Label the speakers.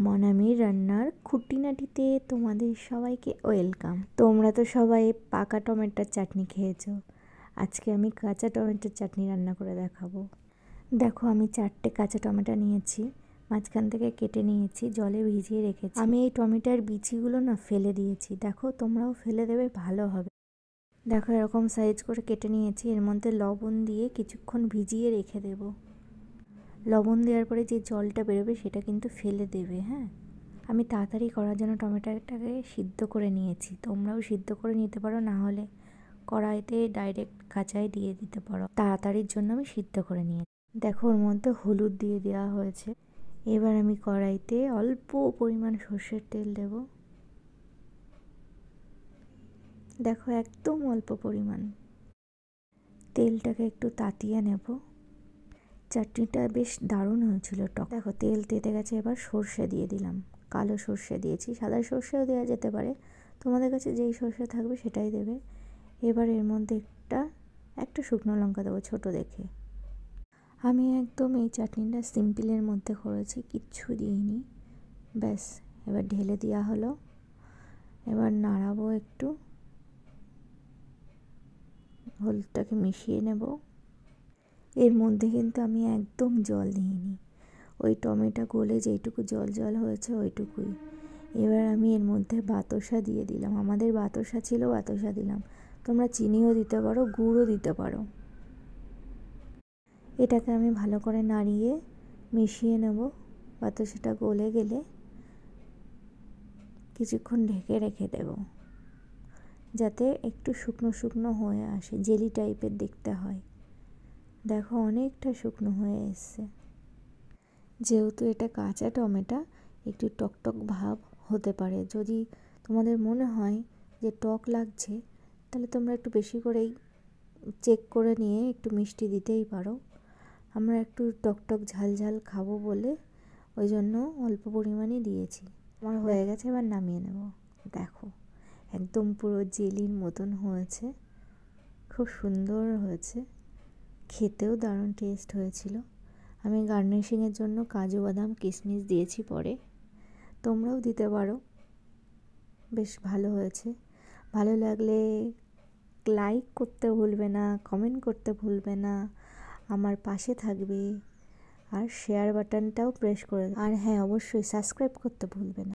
Speaker 1: মনামির রান্নার খুঁটিনাটিতে তোমাদের সবাইকে ওয়েলকাম। তোমরা তো সবাই পাকা টমেটোর চাটনি খেয়েছো, আজকে আমি কাঁচা টমেটোর চাটনি রান্না করে দেখাবো। দেখো, আমি 4টে কাঁচা টমেটো নিয়েছি, মাঝখান থেকে কেটে নিয়েছি, জলে ভিজিয়ে রেখেছি। আমি এই টমেটোর বিচিগুলো না ফেলে দিয়েছি, দেখো তোমরাও ফেলে দেবে, ভালো হবে। দেখো এরকম সাইজ করে কেটে নিয়েছি, এর মধ্যে লবণ দিয়ে কিছুক্ষণ ভিজিয়ে রেখে দেবো। লবণ দেওয়ার পরে যে জলটা বেরোবে সেটা কিন্তু ফেলে দেবে। হ্যাঁ, আমি তাড়াতাড়ি করার জন্য টমেটোটাকে সিদ্ধ করে নিয়েছি, তোমরাও সিদ্ধ করে নিতে পারো, না হলে কড়াইতে ডাইরেক্ট কাঁচায় দিয়ে দিতে পারো। তাড়াতাড়ির জন্য আমি সিদ্ধ করে নিয়েছি। দেখো ওর মধ্যে হলুদ দিয়ে দেওয়া হয়েছে। এবার আমি কড়াইতে অল্প পরিমাণ সর্ষের তেল দেব। দেখো একদম অল্প পরিমাণ। তেলটাকে একটু তাতিয়ে নেব। চাটনিটা বেশ দারুণ হয়েছিল, টক। দেখো তেল তেতে গেছে, এবার সর্ষে দিয়ে দিলাম। কালো সর্ষে দিয়েছি, সাদা সর্ষেও দেওয়া যেতে পারে, তোমাদের কাছে যেই সর্ষে থাকবে সেটাই দেবে। এবার এর মধ্যে একটা শুকনো লঙ্কা দেবো, ছোটো দেখে। আমি একদম এই চাটনিটা সিম্পলের মধ্যে করেছি, কিচ্ছু দিইনি। ব্যাস, এবার ঢেলে দেওয়া হলো। এবার নাড়াবো একটু, হলুদটাকে মিশিয়ে নেব। এর মধ্যে কিন্তু আমি একদম জল দিইনি, ওই টমেটো গলে যেইটুকু জল জল হয়েছে ওইটুকুই। এবার আমি এর মধ্যে বাতাসা দিয়ে দিলাম, আমাদের বাতাসা ছিল, বাতাসা দিলাম। তোমরা চিনিও দিতে পারো, গুড়ও দিতে পারো। এটাকে আমি ভালো করে নাড়িয়ে মিশিয়ে নেব। বাতাসাটা গলে গেলে কিছুক্ষণ ঢেকে রেখে দেব, যাতে একটু শুকনো শুকনো হয়ে আসে, জেলি টাইপের দেখতে হয়। দেখো অনেকটা শুকনো হয়ে এসছে। যেহেতু এটা কাঁচা টমেটো, একটু টকটক ভাব হতে পারে। যদি তোমাদের মনে হয় যে টক লাগছে, তাহলে তোমরা একটু বেশি করেই চেক করে নিয়ে একটু মিষ্টি দিতেই পারো। আমরা একটু টকটক ঝাল ঝাল খাবো বলে ওই জন্য অল্প পরিমাণই দিয়েছি। আমার হয়ে গেছে, এবার নামিয়ে নেব। দেখো একদম পুরো জেলির মতন হয়েছে, খুব সুন্দর হয়েছে, খেতেও দারুণ টেস্ট হয়েছিল। আমি গার্নিশিংয়ের জন্য কাজু বাদাম কিশমিশ দিয়েছি পরে, তোমরাও দিতে পারো। বেশ ভালো হয়েছে। ভালো লাগলে লাইক করতে ভুলবে না, কমেন্ট করতে ভুলবে না, আমার পাশে থাকবে, আর শেয়ার বাটনটাও প্রেস করে, আর হ্যাঁ অবশ্যই সাবস্ক্রাইব করতে ভুলবে না।